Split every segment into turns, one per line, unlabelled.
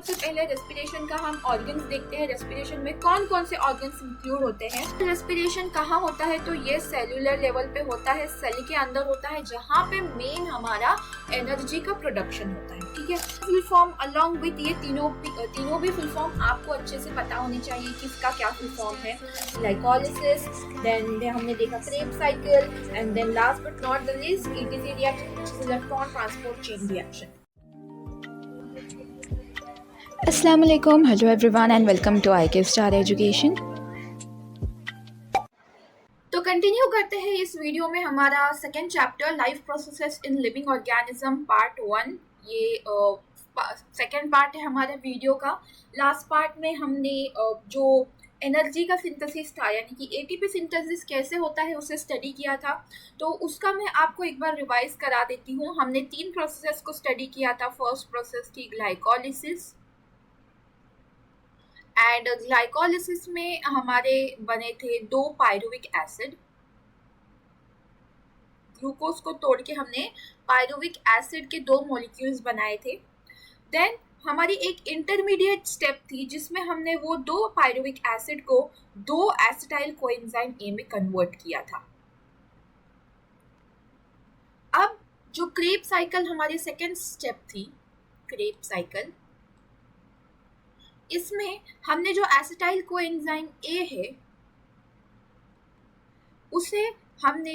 सबसे पहले रेस्पिरेशन का हम ऑर्गन्स देखते हैं। रेस्पिरेशन में कौन कौन से ऑर्गन्स इंक्लूड होते हैं। रेस्पिरेशन कहाँ होता है, तो ये सेल्यूलर लेवल पे होता है, सेल के अंदर होता है, जहाँ पे मेन हमारा एनर्जी का प्रोडक्शन होता है। ठीक है, फुल फॉर्म अलोंग विथ ये तीनों भी फुल फॉर्म आपको अच्छे से पता होनी चाहिए कि इसका क्या फुल फॉर्म है। ग्लाइकोलिसिस, देन हमने देखा Krebs cycle, and then last but not the least ETC reaction, which is electron transport chain reaction.
Assalamu alaikum, hello everyone and welcome to IK Star Education।
तो continue करते हैं इस video में हमारा second chapter life processes in living organism part 1। ये second part है हमारे video का। लास्ट पार्ट में हमने जो एनर्जी का सिंथेसिस था, यानी कि एटीपी सिंथेसिस कैसे होता है, उसे स्टडी किया था। तो उसका मैं आपको एक बार रिवाइज करा देती हूँ। हमने 3 प्रोसेसेस को स्टडी किया था। फर्स्ट प्रोसेस थी ग्लाइकोलिसिस, एंड ग्लाइकोलिसिस में हमारे बने थे 2 पायरुविक एसिड। ग्लूकोज को तोड़ के हमने पायरुविक एसिड के 2 मॉलिक्यूल्स बनाए थे। देन हमारी एक इंटरमीडिएट स्टेप थी जिसमें हमने वो 2 पायरुविक एसिड को 2 एसिटाइल कोएंजाइम ए में कन्वर्ट किया था। अब जो क्रेब्स साइकिल हमारी सेकेंड स्टेप थी, क्रेब्स साइकिल, इसमें हमने जो एसिटाइल कोएंजाइम ए है उसे हमने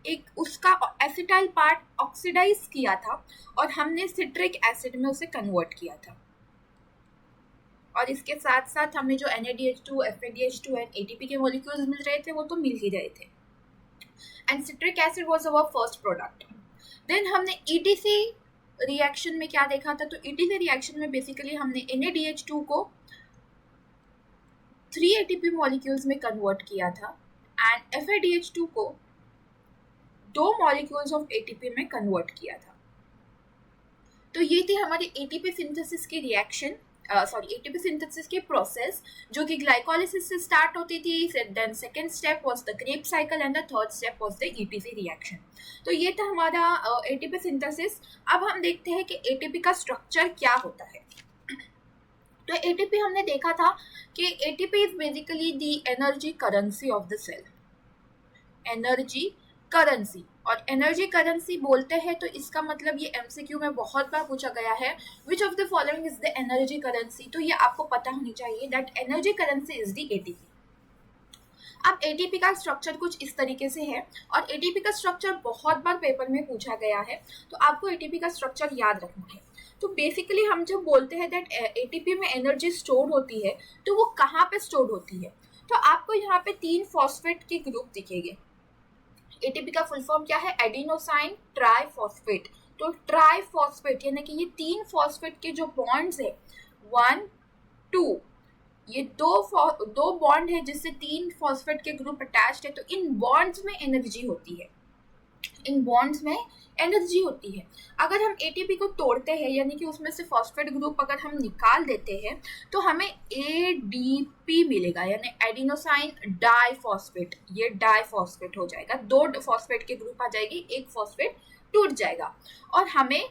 एक उसका एसिटाइल पार्ट ऑक्सीडाइज किया था और हमने सिट्रिक एसिड में उसे कन्वर्ट किया था। और इसके साथ साथ हमें जो NADH2, FADH2 एंड ATP के मॉलिक्यूल्स मिल रहे थे वो तो मिल ही रहे थे। And citric acid was our first product. Then हमने ETC रिएक्शन में क्या देखा था, तो ETC रिएक्शन में बेसिकली हमने NADH2 को 3 ATP मॉलिक्यूल्स में कन्वर्ट किया था एंड FADH2 को 2 मॉलिक्यूल्स ऑफ ATP में कन्वर्ट किया था। तो ये थी हमारी ATP सिंथेसिस की रिएक्शन, ATP सिंथेसिस की प्रोसेस, जो कि ग्लाइकोलिसिस से स्टार्ट होती थी। Then second step was the Krebs cycle and the third step was the ETC reaction. तो ये था हमारा ATP सिंथेसिस। अब हम देखते हैं कि ATP का स्ट्रक्चर क्या होता है। तो ATP हमने देखा था कि ATP is basically the energy currency of the cell. Energy currency, और एनर्जी करेंसी बोलते हैं तो इसका मतलब ये MCQ में बहुत बार पूछा गया है, which of the following is the energy currency. तो ये आपको पता होनी चाहिए that energy currency is the ATP। अब ATP का स्ट्रक्चर कुछ इस तरीके से है, और ATP का स्ट्रक्चर बहुत बार पेपर में पूछा गया है, तो आपको ATP का स्ट्रक्चर याद रखना है। तो बेसिकली हम जब बोलते हैं दैट ATP में एनर्जी स्टोर होती है, तो वो कहाँ पे स्टोर होती है, तो आपको यहाँ पे 3 फॉस्फेट के ग्रुप दिखेंगे। ATP का फुल फॉर्म क्या है, एडिनोसाइन ट्राइफॉस्फेट। तो ट्राइफॉस्फेट यानी कि ये 3 फॉस्फेट के जो बॉन्ड्स है 1, 2, ये दो बॉन्ड है जिससे 3 फॉस्फेट के ग्रुप अटैच्ड है। तो इन बॉन्ड्स में एनर्जी होती है, इन बॉन्ड्स में एनर्जी होती है। अगर हम ATP को तोड़ते हैं, यानी कि उसमें से फॉस्फेट ग्रुप अगर हम निकाल देते हैं, तो हमें ADP मिलेगा, यानी एडिनोसाइन डाइफॉस्फेट। ये डाइफॉस्फेट हो जाएगा, 2 फॉस्फेट के ग्रुप आ जाएगी, एक फॉस्फेट टूट जाएगा, और हमें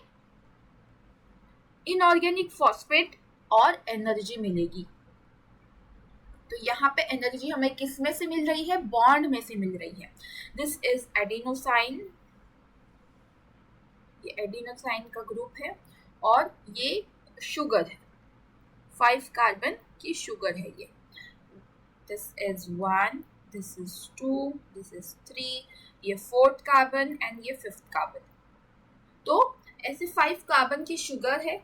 इनऑर्गेनिक फॉस्फेट और एनर्जी मिलेगी। तो यहाँ पे एनर्जी हमें किस में से मिल रही है, बॉन्ड में से मिल रही है। दिस इज एडिनोसाइन, ये एडिनोसाइन का ग्रुप है, और ये शुगर है, 5 कार्बन की शुगर है ये। This is 1, this is 2, this is 3, ये 4th कार्बन एंड ये 5th कार्बन। तो ऐसे 5 कार्बन की शुगर है,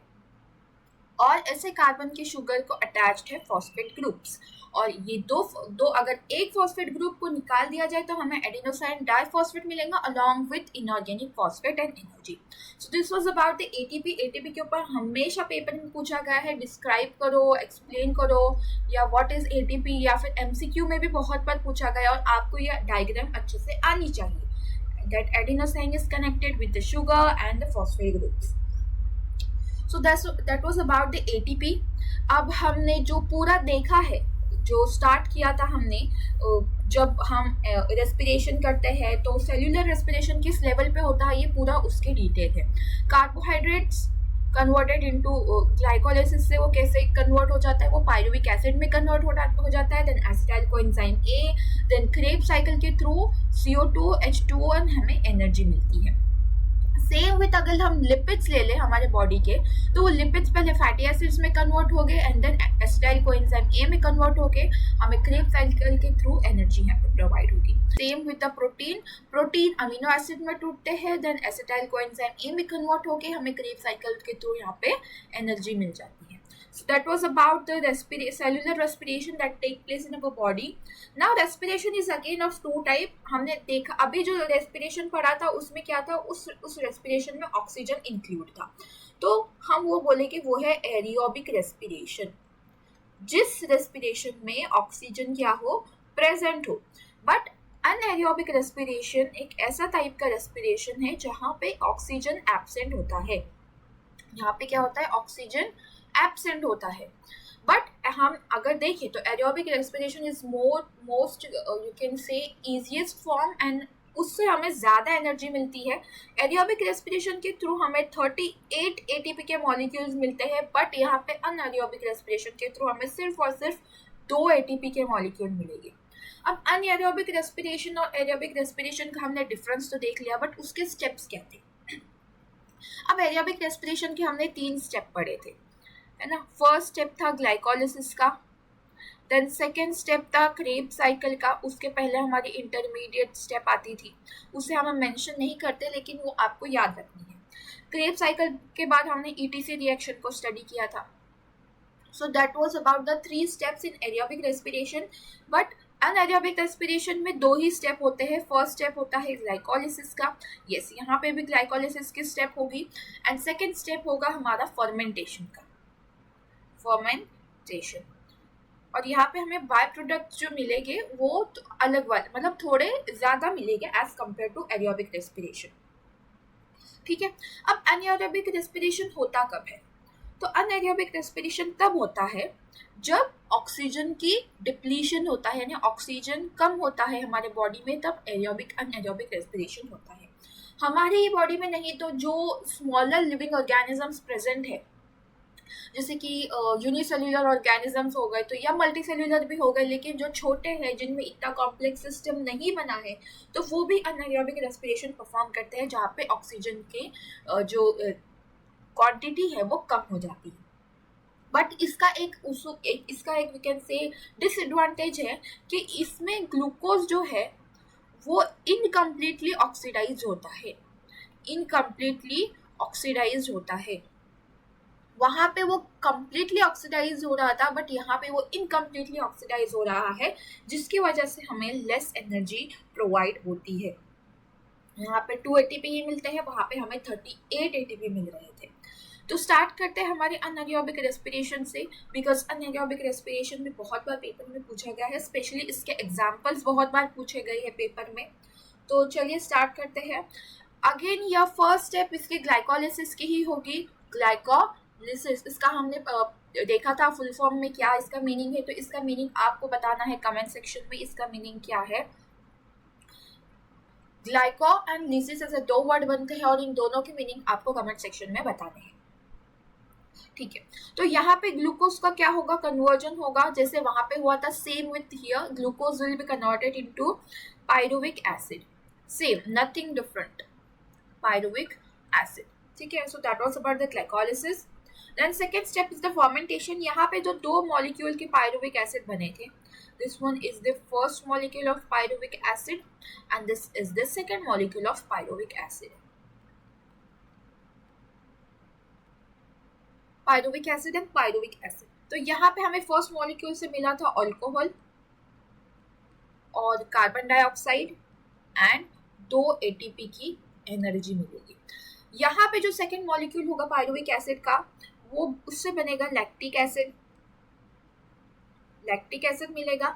और ऐसे कार्बन की शुगर को अटैच्ड है फॉस्फेट ग्रुप्स, और ये दो अगर एक फॉस्फेट ग्रुप को निकाल दिया जाए तो हमें एडिनोसाइन डाइफॉस्फेट मिलेगा along with inorganic phosphate and energy. So this was about the ATP। ATP के ऊपर हमेशा पेपर में पूछा गया है, डिस्क्राइब करो, एक्सप्लेन करो, या व्हाट इज ATP, या फिर MCQ में भी बहुत बार पूछा गया, और आपको यह डायग्राम अच्छे से आनी चाहिए that adenosine is connected with the sugar and the phosphate groups. So that was about the ATP। अब हमने जो पूरा देखा है, जो स्टार्ट किया था हमने, जब हम रेस्पिरेशन करते हैं तो सेल्यूलर रेस्पिरेशन किस लेवल पे होता है, ये पूरा उसके डिटेल है। कार्बोहाइड्रेट्स कन्वर्टेड इनटू ग्लाइकोलाइसिस से वो कैसे कन्वर्ट हो जाता है, वो पायरुविक एसिड में कन्वर्ट हो जाता है, then acetyl coenzyme A, then Krebs cycle के थ्रू CO2 H2O हमें एनर्जी मिलती है। सेम विथ अगर हम लिपिड्स ले लें हमारे बॉडी के, तो वो लिपिड्स पहले फैटी एसिड्स में कन्वर्ट हो गए and then acetyl coenzyme A में कन्वर्ट हो गए, हमें क्रेब्स साइकिल के थ्रू एनर्जी यहाँ पे प्रोवाइड होगी। Same with the protein amino acid में टूटते हैं, देन एसिटाइल कोएंजाइम ए में कन्वर्ट हो गए, हमें क्रेब्स साइकिल के थ्रू यहाँ पे एनर्जी मिल जाती है। So that was about the cellular respiration that take place in our body. Now respiration is again of two type. हमने देखा अभी जो respiration पढ़ा था उसमें क्या था, उस respiration में ऑक्सीजन इंक्लूड था, तो हम वो बोले कि वो है एरियोबिक रेस्पिरेशन, जिस रेस्पिरेशन में ऑक्सीजन क्या हो, प्रेजेंट हो। बट अनएरियोबिक रेस्पिरेशन एक ऐसा टाइप का रेस्पिरेशन है जहाँ पे ऑक्सीजन एब्सेंट होता है। यहाँ पे क्या होता है, ऑक्सीजन एब्सेंट होता है। बट हम अगर देखें तो aerobic respiration is most you can say easiest form and उससे हमें ज़्यादा एनर्जी मिलती है। एरियोबिक रेस्पिरेशन के थ्रू हमें 38 ATP के मॉलिक्यूल्स मिलते हैं, बट यहाँ पे अनएरियोबिक रेस्पिरेशन के थ्रू हमें सिर्फ और सिर्फ 2 ATP के मॉलिक्यूल मिलेंगे। अब अनएरियोबिक रेस्पिरेशन और एरियोबिक रेस्पिरेशन का हमने डिफरेंस तो देख लिया, बट उसके स्टेप्स क्या थे। अब एरियोबिक रेस्पिरेशन के हमने 3 स्टेप पढ़े थे, है ना। फर्स्ट स्टेप था ग्लाइकोलाइसिस का, देन सेकेंड स्टेप था क्रेब्स साइकिल का, उसके पहले हमारी इंटरमीडिएट स्टेप आती थी, उसे हम मेंशन नहीं करते लेकिन वो आपको याद रखनी है। क्रेब्स साइकिल के बाद हमने ETC रिएक्शन को स्टडी किया था। So that was about the 3 steps in aerobic respiration. But anaerobic respiration में 2 ही स्टेप होते हैं। फर्स्ट स्टेप होता है ग्लाइकोलाइसिस का, यस यहाँ पे भी ग्लाइकोलाइसिस की स्टेप होगी, एंड सेकेंड स्टेप होगा हमारा फर्मेंटेशन का, फर्मेंटेशन। और यहाँ पे हमें बाय प्रोडक्ट जो मिलेंगे वो तो अलग वाले, मतलब थोड़े ज़्यादा मिलेंगे एज कम्पेयर टू एरियोबिक रेस्पिरेशन, ठीक है। अब अनएरोबिक रेस्पिरेशन होता कब है, तो अनएरोबिक रेस्पिरेशन तब होता है जब ऑक्सीजन की डिप्लीशन होता है, यानी ऑक्सीजन कम होता है हमारे बॉडी में, तब एरोबिक अनएरोबिक रेस्पिरेशन होता है। हमारे ही बॉडी में नहीं तो जो स्मॉलर लिविंग ऑर्गेनिजम्स प्रेजेंट है, जैसे कि यूनिसेल्युलर ऑर्गेनिजम्स हो गए तो या मल्टी सेल्युलर भी हो गए, लेकिन जो छोटे हैं जिनमें इतना कॉम्प्लेक्स सिस्टम नहीं बना है, तो वो भी अनएरोबिक रेस्पिरेशन परफॉर्म करते हैं, जहाँ पे ऑक्सीजन के जो क्वांटिटी है वो कम हो जाती है। बट इसका एक वी कैन से डिसएडवांटेज है कि इसमें ग्लूकोज जो है वो इनकम्प्लीटली ऑक्सीडाइज होता है, इनकम्प्लीटली ऑक्सीडाइज होता है। वहाँ पे वो कम्प्लीटली ऑक्सीडाइज हो रहा था, बट यहाँ पे वो इनकम्प्लीटली ऑक्सीडाइज हो रहा है, जिसकी वजह से हमें लेस एनर्जी प्रोवाइड होती है। यहाँ पे 2 ATP ही मिलते हैं, वहाँ पे हमें 38 ATP मिल रहे थे। तो स्टार्ट करते हैं हमारे अनएरोबिक रेस्पिरेशन से, बिकॉज अनएरोबिक रेस्पिरेशन में बहुत बार पेपर में पूछा गया है, स्पेशली इसके एग्जाम्पल्स बहुत बार पूछे गए हैं पेपर में। तो चलिए स्टार्ट करते हैं। अगेन यह फर्स्ट स्टेप इसकी ग्लाइकोलाइसिस की ही होगी, ग्लाइकोलाइसिस। इसका हमने देखा था फुल फॉर्म में क्या इसका मीनिंग है, तो इसका मीनिंग आपको बताना है कमेंट सेक्शन में, इसका मीनिंग क्या है। ग्लाइको एंड लिसिस ऐसे 2 वर्ड बनते हैं और इन दोनों की मीनिंग आपको कमेंट सेक्शन में बताने हैं, ठीक है। तो यहाँ पे ग्लूकोज का क्या होगा, कन्वर्जन होगा, जैसे वहां पे हुआ था। Same with here, glucose will be converted into pyruvic acid, same nothing different, pyruvic acid, ठीक है। So that was about the glycolysis. Then second step is the fermentation. यहाँ पे जो 2 मॉलिक्यूल के पायरुविक एसिड बने थे, this one is the first molecule of pyruvic acid and this is the second molecule of pyruvic acid, pyruvic acid and pyruvic acid. तो यहाँ पे हमें फर्स्ट मॉलिक्यूल से मिला था अल्कोहल और कार्बन डाइऑक्साइड एंड 2 ATP की एनर्जी मिलेगी। यहाँ पे जो सेकेंड मॉलिक्यूल होगा पायरुविक एसिड का, वो उससे बनेगा लैक्टिक एसिड, लैक्टिक एसिड मिलेगा,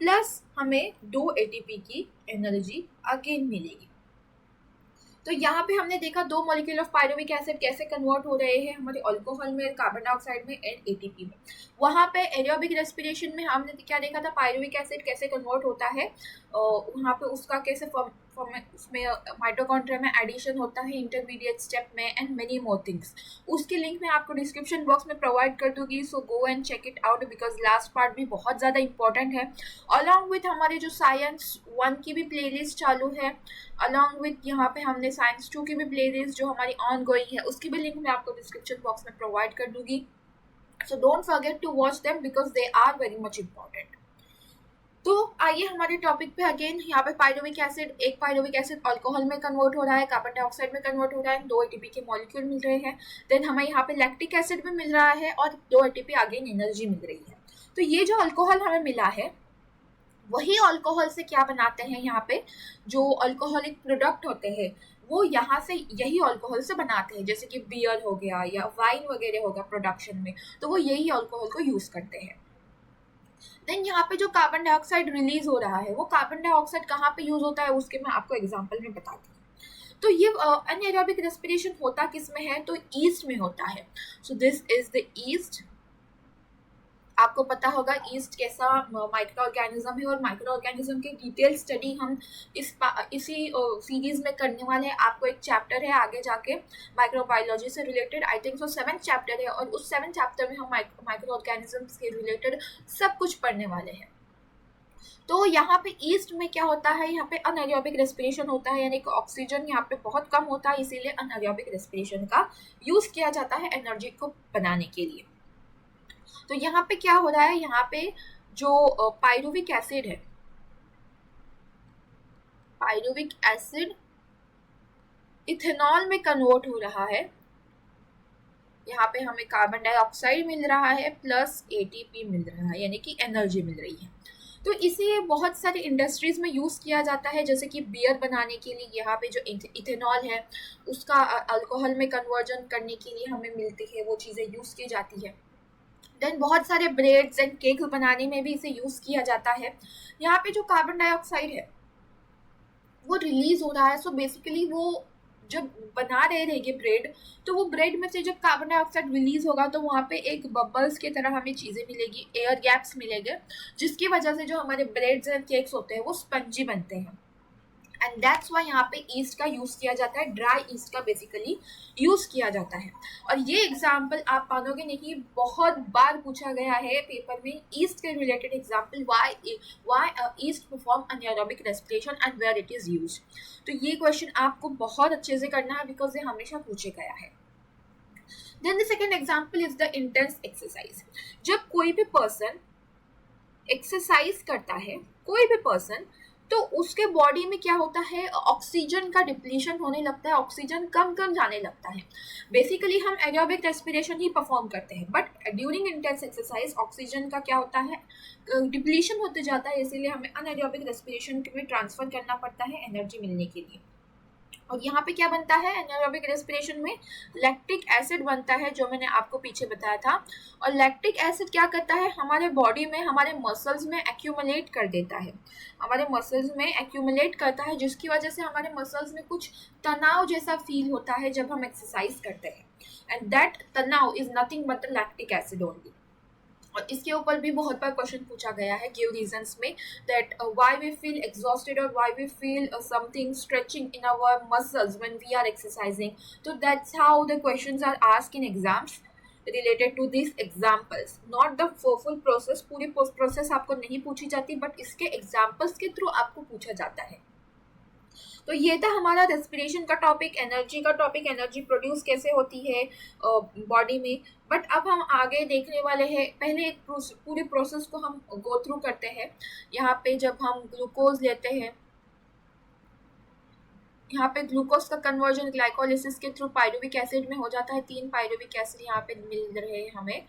प्लस हमें 2 ATP की एनर्जी अगेन मिलेगी। तो यहाँ पे हमने देखा 2 मॉलिक्यूल ऑफ पायरुविक एसिड कैसे कन्वर्ट हो रहे हैं हमारे अल्कोहल में, कार्बन डाइऑक्साइड में एंड ATP में। वहाँ पे एरोबिक रेस्पिरेशन में हमने क्या देखा था, पायरुविक एसिड कैसे कन्वर्ट होता है, वहाँ पे उसका कैसे हमें उसमें माइटोकॉन्ड्रिया में एडिशन होता है इंटरमीडिएट स्टेप में एंड मेनी मोर थिंग्स। उसकी लिंक मैं आपको डिस्क्रिप्शन बॉक्स में प्रोवाइड कर दूंगी, so go and check it out because last part भी बहुत ज़्यादा इंपॉर्टेंट है। अलॉन्ग विथ हमारे जो साइंस 1 की भी प्लेलिस्ट चालू है, अलॉन्ग विथ यहाँ पे हमने साइंस 2 की भी प्लेलिस्ट जो हमारी ऑन गोइंग है उसकी भी लिंक मैं आपको डिस्क्रिप्शन बॉक्स में प्रोवाइड कर दूंगी। So don't forget to watch them because they are very much important. तो आइए हमारे टॉपिक पे अगेन, यहाँ पे पायरुविक एसिड, एक पायरुविक एसिड अल्कोहल में कन्वर्ट हो रहा है, कार्बन डाइऑक्साइड में कन्वर्ट हो रहा है, 2 एटीपी के मॉलिक्यूल मिल रहे हैं। देन हमें यहाँ पे लैक्टिक एसिड भी मिल रहा है और 2 एटीपी अगेन एनर्जी मिल रही है। तो ये जो अल्कोहल हमें मिला है वही अल्कोहल से क्या बनाते हैं, यहाँ पे जो अल्कोहलिक प्रोडक्ट होते हैं वो यहाँ से यही अल्कोहल से बनाते हैं, जैसे कि बियर हो गया या वाइन वगैरह होगा प्रोडक्शन में, तो वो यही अल्कोहल को यूज करते हैं। देन यहाँ पे जो कार्बन डाइऑक्साइड रिलीज हो रहा है वो कार्बन डाइऑक्साइड कहाँ पे यूज होता है उसके मैं आपको एग्जांपल में बताती हूँ। तो ये अनएरोबिक रेस्पिरेशन होता किस में है, तो ईस्ट में होता है। So this is the east. आपको पता होगा ईस्ट कैसा माइक्रो ऑर्गेनिज्म है, और माइक्रो ऑर्गेनिज्म की डिटेल स्टडी हम इसी सीरीज में करने वाले हैं। आपको एक चैप्टर है आगे जाके माइक्रोबायोलॉजी से related, I think so 7th chapter है, और उस 7th चैप्टर में हम माइक्रो ऑर्गेनिज्म्स के रिलेटेड सब कुछ पढ़ने वाले हैं। तो यहाँ पे ईस्ट में क्या होता है, यहाँ पे अनएरोबिक रेस्पिरेशन होता है, यानी कि ऑक्सीजन यहाँ पे बहुत कम होता है, इसीलिए अनएरोबिक रेस्पिरेशन का यूज किया जाता है एनर्जी को बनाने के लिए। तो यहाँ पे क्या हो रहा है, यहाँ पे जो पायरुविक एसिड है, पायरुविक एसिड इथेनॉल में कन्वर्ट हो रहा है। यहाँ पे हमें कार्बन डाइऑक्साइड मिल रहा है प्लस एटीपी मिल रहा है, यानी कि एनर्जी मिल रही है। तो इसे बहुत सारे इंडस्ट्रीज में यूज किया जाता है, जैसे कि बियर बनाने के लिए यहाँ पे जो इथेनॉल है उसका अल्कोहल में कन्वर्जन करने के लिए हमें मिलती है, वो चीज़ें यूज की जाती है। देन बहुत सारे ब्रेड्स एंड केक बनाने में भी इसे यूज किया जाता है। यहाँ पे जो कार्बन डाइऑक्साइड है वो रिलीज हो रहा है, सो बेसिकली वो जब बना रहे रहेंगे ब्रेड, तो वो ब्रेड में से जब कार्बन डाइऑक्साइड रिलीज होगा तो वहाँ पे एक बबल्स की तरह हमें चीज़ें मिलेगी, एयर गैप्स मिलेंगे, जिसकी वजह से जो हमारे ब्रेड्स एंड केक्स होते हैं वो स्पंजी बनते हैं। एंड दैट्स वाई यहाँ पे ईस्ट का यूज़ किया जाता है, ड्राई ईस्ट का बेसिकली यूज़ किया जाता है। और ये एग्जाम्पल आप मानोगे नहीं, बहुत बार पूछा गया है पेपर में ईस्ट के related example, why yeast perform anaerobic respiration and where it is use. तो ये क्वेश्चन आपको बहुत अच्छे से करना है बिकॉज ये हमेशा पूछे गया है। Then the second example is the intense exercise. जब कोई भी पर्सन एक्सरसाइज करता है, कोई भी पर्सन, तो उसके बॉडी में क्या होता है, ऑक्सीजन का डिप्लीशन होने लगता है, ऑक्सीजन कम कम जाने लगता है। बेसिकली हम एरोबिक रेस्पिरेशन ही परफॉर्म करते हैं, but during intense exercise oxygen का क्या होता है, डिप्लीशन होते जाता है, इसीलिए हमें अनएरोबिक रेस्पिरेशन में ट्रांसफर करना पड़ता है एनर्जी मिलने के लिए। और यहाँ पे क्या बनता है, एनारोबिक रेस्पिरेशन में लैक्टिक एसिड बनता है, जो मैंने आपको पीछे बताया था। और लैक्टिक एसिड क्या करता है, हमारे बॉडी में, हमारे मसल्स में एक्यूमुलेट कर देता है, हमारे मसल्स में एक्यूमुलेट करता है, जिसकी वजह से हमारे मसल्स में कुछ तनाव जैसा फील होता है जब हम एक्सरसाइज करते हैं। एंड दैट तनाव is nothing but the lactic acid only. और इसके ऊपर भी बहुत बार क्वेश्चन पूछा गया है गिव रीजंस में, that why we feel exhausted और why we feel something stretching in our muscles when we are exercising. तो that's how the questions are asked in exams related to this examples, not the full process. पूरी process आपको नहीं पूछी जाती, but इसके examples के through आपको पूछा जाता है। तो ये था हमारा रेस्पिरेशन का टॉपिक, एनर्जी का टॉपिक, एनर्जी प्रोड्यूस कैसे होती है बॉडी में। बट अब हम आगे देखने वाले हैं, पहले एक पूरी प्रोसेस को हम गो थ्रू करते हैं। यहाँ पे जब हम ग्लूकोज लेते हैं, यहाँ पे ग्लूकोज का कन्वर्जन ग्लाइकोलिसिस के थ्रू पायरुविक एसिड में हो जाता है। 3 पायरुविक एसिड यहाँ पे मिल रहे हैं हमें,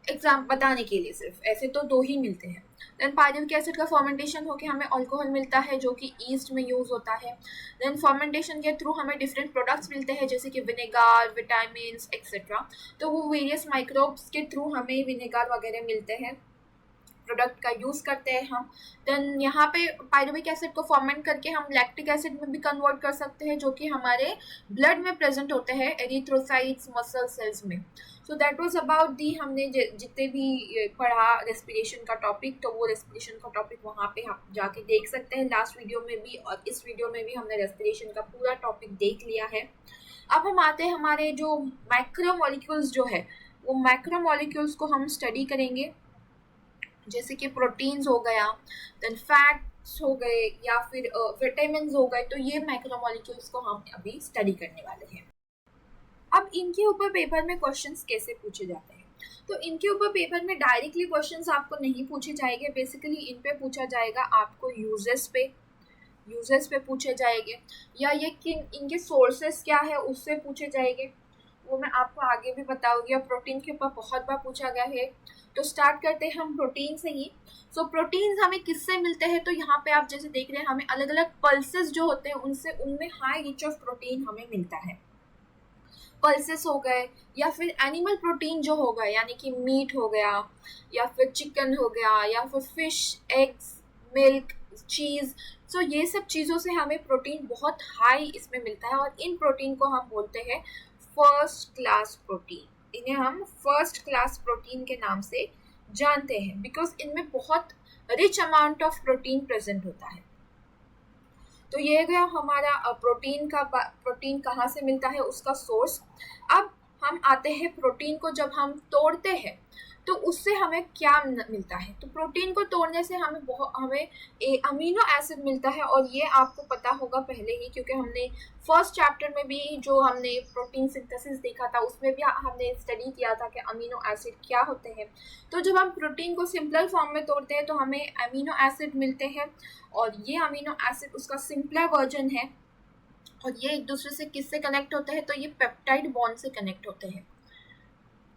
एग्जाम बताने के लिए सिर्फ, ऐसे तो 2 ही मिलते हैं। देन पायरुविक एसिड का फर्मेंटेशन होकर हमें अल्कोहल मिलता है, जो कि ईस्ट में यूज होता है। देन फर्मेंटेशन के थ्रू हमें डिफरेंट प्रोडक्ट्स मिलते हैं, जैसे कि विनेगार, विटामिन्स एक्सेट्रा। तो वो वेरियस माइक्रोब्स के थ्रू हमें विनेगार वगैरह मिलते हैं। प्रोडक्ट का यूज़ करते हैं हम। देन यहाँ पे पायरुविक एसिड को फॉर्मेंट करके हम लैक्टिक एसिड में भी कन्वर्ट कर सकते हैं, जो कि हमारे ब्लड में प्रेजेंट होते हैं एरिथ्रोसाइट्स मसल सेल्स में। सो दैट वाज अबाउट दी, हमने जितने भी पढ़ा रेस्पिरेशन का टॉपिक, तो वो रेस्पिरेशन का टॉपिक वहाँ पे हम जाके देख सकते हैं लास्ट वीडियो में भी, और इस वीडियो में भी हमने रेस्पिरेशन का पूरा टॉपिक देख लिया है। अब हम आते हैं हमारे जो मैक्रोमोलिक्यूल्स जो है, वो मैक्रोमोलिक्यूल्स को हम स्टडी करेंगे, जैसे कि प्रोटीन्स हो गया, देन फैट्स हो गए, या फिर विटामिन्स हो गए। तो ये मैक्रोमोलिक्यूल्स को हम अभी स्टडी करने वाले हैं। अब इनके ऊपर पेपर में क्वेश्चंस कैसे पूछे जाते हैं? तो इनके ऊपर पेपर में डायरेक्टली क्वेश्चंस आपको नहीं पूछे जाएंगे, बेसिकली इन पे पूछा जाएगा आपको यूजेस पे पूछे जाएंगे, या ये किन इनके सोर्सेस क्या है उससे पूछे जाएंगे, वो मैं आपको आगे भी बताऊंगी। और प्रोटीन के ऊपर बहुत बार पूछा गया है। तो स्टार्ट करते हैं हम प्रोटीन से ही। सो प्रोटीन्स हमें किससे मिलते हैं? तो यहाँ पे आप जैसे देख रहे हैं, हमें अलग अलग पल्सेस जो होते हैं उनमें हाई रिच ऑफ प्रोटीन हमें मिलता है। पल्सेस हो गए, या फिर एनिमल प्रोटीन जो हो गए, यानी कि मीट हो गया, या फिर चिकन हो गया, या फिर फिश, एग्स, मिल्क, चीज़। सो ये सब चीज़ों से हमें प्रोटीन बहुत हाई इसमें मिलता है, और इन प्रोटीन को हम बोलते हैं फर्स्ट क्लास प्रोटीन। इन्हें हम फर्स्ट क्लास प्रोटीन के नाम से जानते हैं, बिकॉज इनमें बहुत rich amount of protein present होता है। तो ये गया हमारा प्रोटीन कहाँ से मिलता है, उसका सोर्स। अब हम आते हैं प्रोटीन को जब हम तोड़ते हैं तो उससे हमें क्या मिलता है। तो प्रोटीन को तोड़ने से हमें अमीनो एसिड मिलता है, और ये आपको पता होगा पहले ही, क्योंकि हमने फर्स्ट चैप्टर में भी जो हमने प्रोटीन सिंथेसिस देखा था उसमें भी हमने स्टडी किया था कि अमीनो एसिड क्या होते हैं। तो जब हम प्रोटीन को सिंपल फॉर्म में तोड़ते हैं तो हमें अमीनो एसिड मिलते हैं, और ये अमीनो एसिड उसका सिंपलर वर्जन है, और ये एक दूसरे से किससे कनेक्ट होते हैं? तो ये पेप्टाइड बॉन्ड से कनेक्ट होते हैं,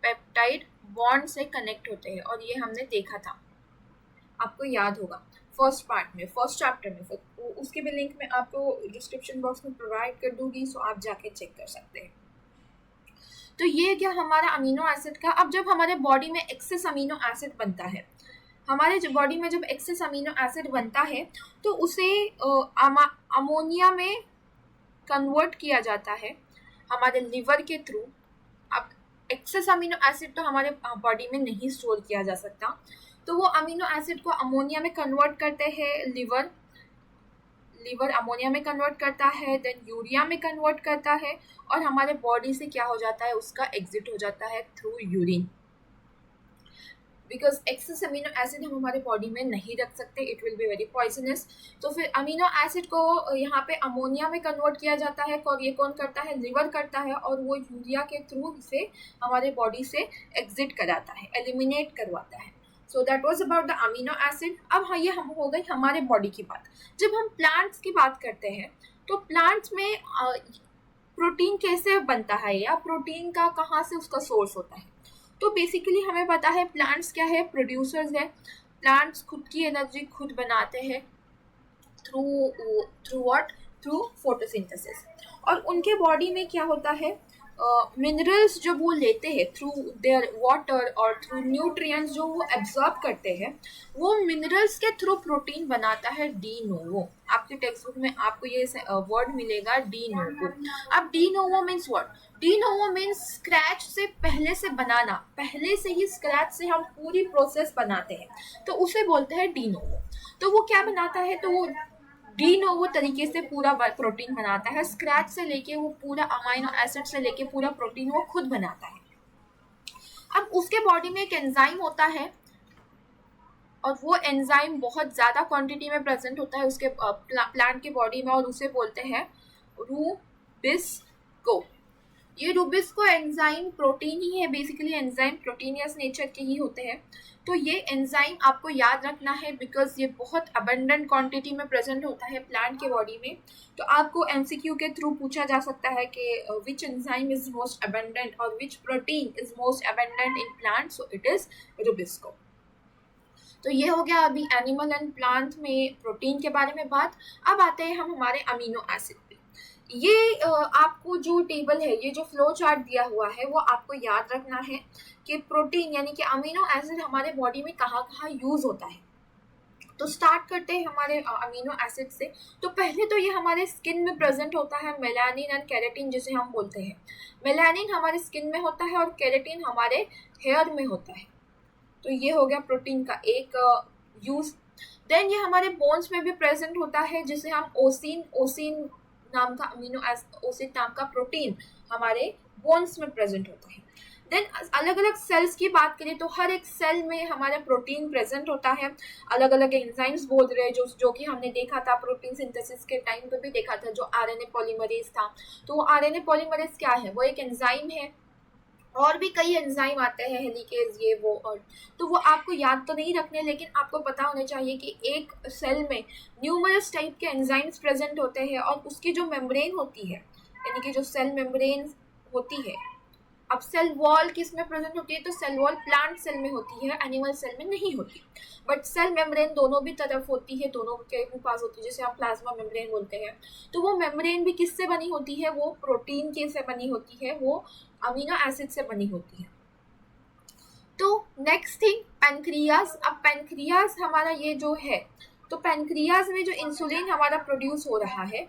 पेप्टाइड बॉन्ड से कनेक्ट होते हैं। और ये हमने देखा था, आपको याद होगा फर्स्ट चैप्टर में। तो उसके भी लिंक मैं आपको डिस्क्रिप्शन बॉक्स में प्रोवाइड कर दूंगी, सो आप जाके चेक कर सकते हैं। तो ये क्या हमारा अमीनो एसिड का। अब जब हमारे बॉडी में एक्सेस अमीनो एसिड बनता है, हमारे जो बॉडी में जब एक्सेस अमीनो एसिड बनता है तो उसे अमोनिया में कन्वर्ट किया जाता है हमारे लिवर के थ्रू। अब एक्सेस अमीनो एसिड तो हमारे बॉडी में नहीं स्टोर किया जा सकता, तो वो अमीनो एसिड को अमोनिया में कन्वर्ट करते हैं लिवर अमोनिया में कन्वर्ट करता है, देन यूरिया में कन्वर्ट करता है, और हमारे बॉडी से क्या हो जाता है, उसका एग्जिट हो जाता है through urine. Because excess amino acid हम हमारे बॉडी में नहीं रख सकते, it will be very poisonous. तो फिर अमीनो एसिड को यहाँ पे अमोनिया में कन्वर्ट किया जाता है, और ये कौन करता है? लिवर करता है, और वो यूरिया के थ्रू से हमारे बॉडी से एग्जिट कराता है, एलिमिनेट करवाता है। So that was about the amino acid. अब ये हम हो गई हमारे बॉडी की बात। जब हम प्लांट्स की बात करते हैं तो प्लांट्स में प्रोटीन कैसे बनता है, या प्रोटीन का कहाँ से उसका सोर्स होता है? तो बेसिकली हमें पता है प्लांट्स क्या है, प्रोड्यूसर्स है। प्लांट्स खुद की एनर्जी खुद बनाते हैं थ्रू फोटोसिंथेसिस। और उनके बॉडी में क्या होता है, मिनरल्स जो वो लेते हैं थ्रू देयर वाटर और थ्रू न्यूट्रिएंट्स जो वो एब्जॉर्ब करते हैं, वो मिनरल्स के थ्रू प्रोटीन बनाता है डी नोवो। आपके टेक्स्ट बुक में आपको ये वर्ड मिलेगा डी नोवो। अब de novo means what? De novo means scratch से पहले से बनाना, पहले से ही स्क्रैच से हम पूरी प्रोसेस बनाते हैं, तो उसे बोलते हैं डी नोवो। तो वो क्या बनाता है? तो वो डी नोवो तरीके से पूरा प्रोटीन बनाता है, स्क्रैच से लेके वो पूरा अमाइनो एसिड से लेके पूरा प्रोटीन वो खुद बनाता है। अब उसके बॉडी में एक एंजाइम होता है, और वो एंजाइम बहुत ज़्यादा क्वांटिटी में प्रेजेंट होता है उसके प्लांट के बॉडी में, और उसे बोलते हैं रूबिस्को। ये रूबिस्को एंजाइम प्रोटीन ही है, बेसिकली एंजाइम प्रोटीनियस नेचर के ही होते हैं। तो ये एंजाइम आपको याद रखना है, बिकॉज ये बहुत अबंडेंट क्वांटिटी में प्रेजेंट होता है प्लांट के बॉडी में। तो आपको एमसीक्यू के थ्रू पूछा जा सकता है कि which enzyme is most abundant और which protein is most abundant in plant, so it is rubisco. तो ये हो गया अभी एनिमल एंड प्लांट में प्रोटीन के बारे में बात। अब आते हैं हम हमारे अमीनो एसिड पे। ये आपको जो टेबल है, ये जो फ्लो चार्ट दिया हुआ है, वो आपको याद रखना है कि प्रोटीन यानी कि अमीनो एसिड हमारे बॉडी में कहाँ कहाँ यूज़ होता है। तो स्टार्ट करते हैं हमारे अमीनो एसिड से। तो पहले तो ये हमारे स्किन में प्रेजेंट होता है, मेलानिन एंड केराटिन जिसे हम बोलते हैं। मेलानिन हमारे स्किन में होता है और केराटिन हमारे हेयर में होता है। तो ये हो गया प्रोटीन का एक यूज। देन ये हमारे बोन्स में भी प्रेजेंट होता है, जिसे हम ओसिन ओसिन नाम का अमीनो एसिड, ओसिन नाम का प्रोटीन हमारे बोन्स में प्रेजेंट होता है। देन अलग अलग सेल्स की बात करें तो हर एक सेल में हमारा प्रोटीन प्रेजेंट होता है। अलग अलग एंजाइम्स बोल रहे हैं जो कि हमने देखा था प्रोटीन सिंथेसिस के टाइम पे भी देखा था, जो आरएनए पॉलीमरेज था। तो वो आरएनए पॉलीमरेज क्या है? वो एक एंजाइम है। और भी कई एंजाइम आते हैं, हेलिकेज ये वो, और तो वो आपको याद तो नहीं रखने, लेकिन आपको पता होना चाहिए कि एक सेल में न्यूमरस टाइप के एंजाइम्स प्रेजेंट होते हैं और उसकी जो मेम्ब्रेन होती है, यानी कि जो सेल मेम्ब्रेन होती है। अब सेल वॉल किस में प्रेजेंट होती है? तो सेल वॉल प्लांट सेल में होती है, एनिमल सेल में नहीं होती। बट सेल मेम्ब्रेन दोनों भी तरफ होती है, दोनों के पास होती है, जिसे हम प्लाज्मा मेम्ब्रेन बोलते हैं। तो वो मेम्ब्रेन भी किससे बनी होती है? वो प्रोटीन के से बनी होती है, वो अमीनो एसिड से बनी होती है। तो नेक्स्ट थिंग, पैनक्रियाज। अब पैनक्रियाज हमारा ये जो है, तो पैनक्रियाज में जो इंसुलिन हमारा प्रोड्यूस हो रहा है,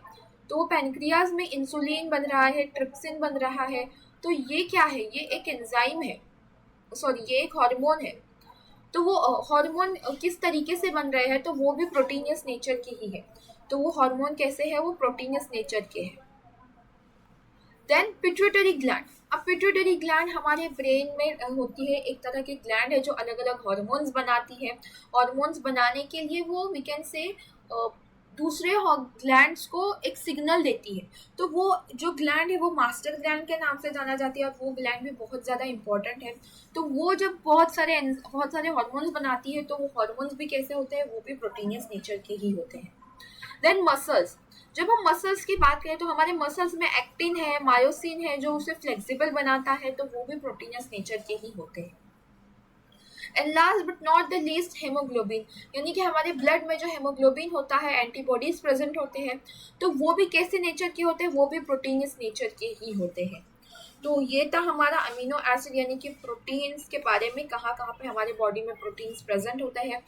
तो वो पैनक्रियाज में इंसुलिन बन रहा है, ट्रिप्सिन बन रहा है। तो ये क्या है? ये एक एंजाइम है, सॉरी ये एक हार्मोन है। तो वो हार्मोन किस तरीके से बन रहे हैं? तो वो भी प्रोटीनियस नेचर के ही है। तो वो हार्मोन कैसे है? वो प्रोटीनियस नेचर के है। Then pituitary gland. अब पिट्यूटरी ग्लैंड हमारे ब्रेन में होती है, एक तरह की ग्लैंड है जो अलग अलग हार्मोन्स बनाती है। हार्मोन्स बनाने के लिए वो वी कैन से दूसरे ग्लैंड्स को एक सिग्नल देती है। तो वो जो ग्लैंड है वो मास्टर ग्लैंड के नाम से जाना जाती है, और वो ग्लैंड भी बहुत ज़्यादा इंपॉर्टेंट है। तो वो जब बहुत सारे हार्मोन्स बनाती है, तो वो हार्मोन्स भी कैसे होते हैं? वो भी प्रोटीनियस नेचर के ही होते हैं। Then muscles. जब हम मसल्स की बात करें तो हमारे मसल्स में एक्टिन है, मायोसिन है, जो उसे फ्लेक्सिबल बनाता है, तो वो भी प्रोटीनियस नेचर के ही होते हैं। And last but not the least, haemoglobin. यानी कि हमारे ब्लड में जो हेमोग्लोबिन होता है, एंटीबॉडीज प्रेजेंट होते हैं, तो वो भी कैसे नेचर के होते हैं? वो भी प्रोटीनियस नेचर के ही होते हैं। तो ये था हमारा अमीनो एसिड यानी कि प्रोटीन्स के बारे में, कहाँ कहाँ पे हमारे बॉडी में प्रोटीन्स प्रेजेंट होते हैं।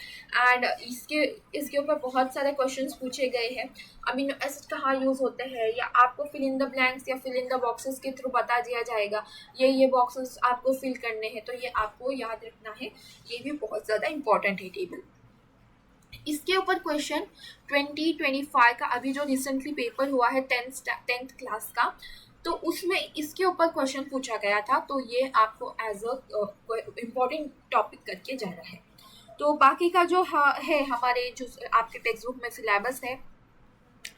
एंड इसके ऊपर बहुत सारे क्वेश्चंस पूछे गए हैं। अमीनो एसिड कहाँ यूज़ होते हैं, या आपको फिल इन द ब्लैंक्स या फिल इन द बॉक्सेस के थ्रू बता दिया जाएगा, ये बॉक्सेस आपको फिल करने हैं, तो ये आपको याद रखना है। ये भी बहुत ज़्यादा इंपॉर्टेंट है टेबल। इसके ऊपर क्वेश्चन 2025 का अभी जो रिसेंटली पेपर हुआ है 10th क्लास का, तो उसमें इसके ऊपर क्वेश्चन पूछा गया था। तो ये आपको एज अ इम्पोर्टेंट टॉपिक करके जा रहा है। तो बाकी का जो है हमारे जो आपके टेक्स्ट बुक में सिलेबस है,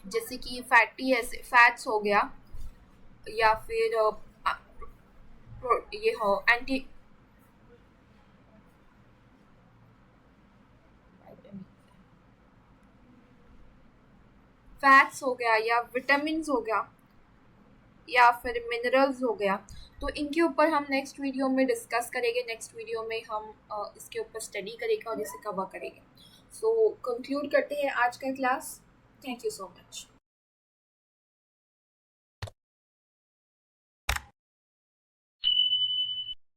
जैसे कि फैट्स हो गया, या फिर ये हो एंटी फैट्स हो गया, या विटामिन हो गया, या फिर मिनरल्स हो गया। तो इनके ऊपर हम नेक्स्ट वीडियो में डिस्कस करेंगे। नेक्स्ट वीडियो में हम इसके ऊपर स्टडी करेंगे और इसे कवर करेंगे। सो कंक्लूड करते हैं आज का class. Thank you so much.